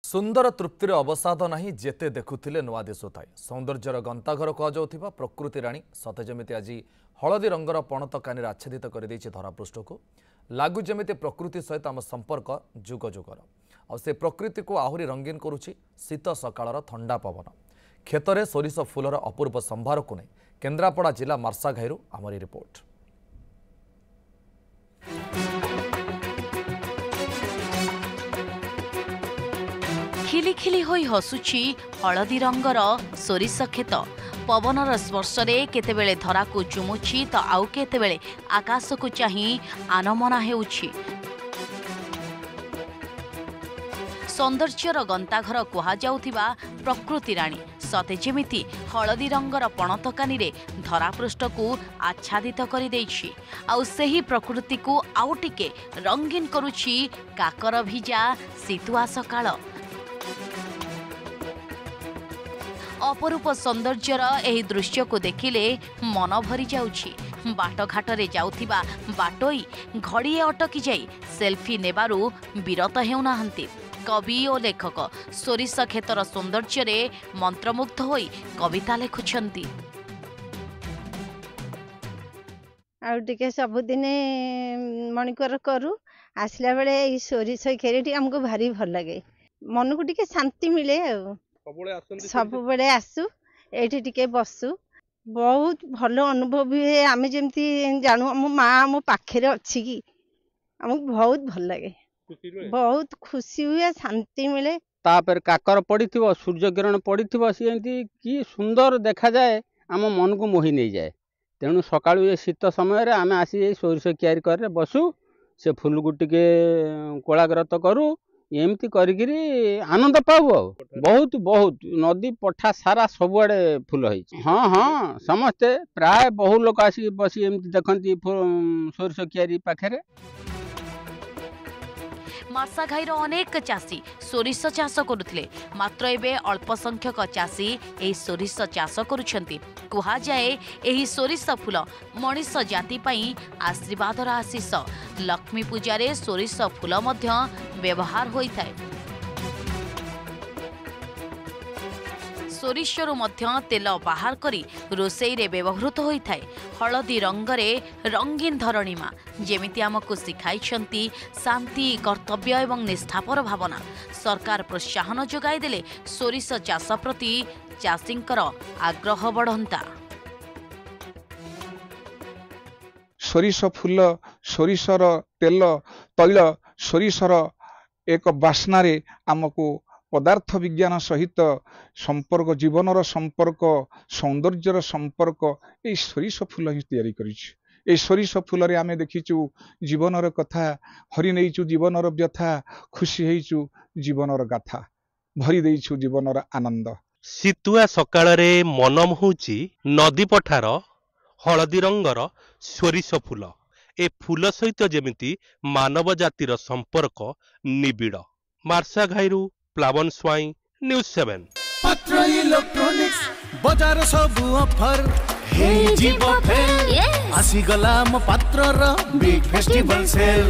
सुंदर तृप्तिर अवसाद नहीं जेते देखुथिले नुआ दिशुए सौंदर्यर गंताघर कहुवा प्रकृति राणी सते जमिति आज हलदी रंगर पणत कानी आच्छादित कर धरापृष्ठ को लागू जमिति प्रकृति सहित आम संपर्क जुग जुगर आ प्रकृति को आहुरी रंगीन करुछि शीत सकाळर ठंडा पवन क्षेत्र सोरिष फूलर अपूर्व संभार को नहीं केन्द्रापड़ा जिला मार्साघाईरू आमरी रिपोर्ट। खिली खिली होई हसुची हलदी रंगर सोरिष खेत पवनर स्पर्शरे केतेबेले धरा को चुमुची तो आउ केतेबेले आकाश को चाही आनमना हेउची। सौंदर्यर गंताघर कुहा जाउथिबा प्रकृति राणी सते जेमिति हलदी रंगर पणतकानी रे धरापृष्ठ को आच्छादित करि दैछि आउ सेही प्रकृति को आउ टिके रंगीन करुछि काकर भिजा शीतुआ सकाळ। अपरूप सौंदर्यर एही दृश्य को देखिले मन भरी जाउछि। बाटघाटरे जाउथिबा बाटोई घड़िए अटकी जाई सेल्फी नेबारू विरत हेउनाहंती। कवि और लेखक सोरिष क्षेत्र सौंदर्य मंत्रमुग्ध होई कविता लिखुछंती। आउटिके सबुदिन मणिकर करू आसला बेले ई सोरिष खेरेटी हमको भारी भल लगे मन को टिके शांति मिले सब बेले आसु एठी टिके बसु बहुत भल अनुभव हुए आमे जेमती जानू मो माँ मो पाखे अच्छी कि हमको बहुत भल लगे बहुत खुशी हुए शांति मिले। तापर काकर पड़िथिबो सूर्य किरण पड़िथिबो सेंती की सुंदर देखा जाए आम मन को मोहि नहीं जाए। तेणु सकाळु ये शीत समय रे आमे आसी सोरिष क्यारी करे बसु से फूल को टिके कोलाग्रत करू एमती करिगिरी आनंद पाऊ। बहुत बहुत नदी पठा सारा सबुआड़े फूल है। हाँ हाँ समस्ते प्राय बहु लोक आसी बसी एमती देखती सोरिष क्यारी पाखे। मार्साघाईर अनेक चाषी सोरिष चाष करुथिले मात्र एबे अल्प संख्यक चाषी एही सोरिष चाष करुछंती। कुहा जाए एही सोरिष फूल मनीष जाति पई आशीर्वादर आशीष लक्ष्मी पूजारे सोरिष फूल मध्य व्यवहार होइथाय। सोरिषरु मध्य तेल बाहर करी रोसई रे व्यवहृत होइथाय। हलदी रंगरे रंगीन धरणीमा जेमिति आमको शिखाइछंती शांति कर्तव्य एवं निष्ठापर भावना। सरकार प्रोत्साहन जोगाई देले सोरिष चाष प्रति चाषींकर आग्रह बढ़ंता। सोरिष फूल सोरिषर तेल तैल सोरिषर एक बास्नारे आमको पदार्थ विज्ञान सहित संपर्क जीवनर संपर्क सौंदर्यर संपर्क ये सोरिष फूल ही तैयारी करिछु। ए सोरिष फूल रे आमे देखिछु जीवनर कथा हरि नैछु जीवनर व्यथा खुशी हेइछु जीवनर गाथा भरी देइछु जीवनर आनंद। शीतुआ सकाळरे मनमोहुची नदी पठार हलदी रंगर सोरिष फूल ए फूल सहित जेमिति मानव जातिर संपर्क निबिड़। मार्साघाईरू प्लावन स्वाई न्यूज 7 पत्र इलेक्ट्रॉनिक्स बजार सब ऑफर हे जीव फेल आसी गला म पात्र र बिग फेस्टिवल सेल।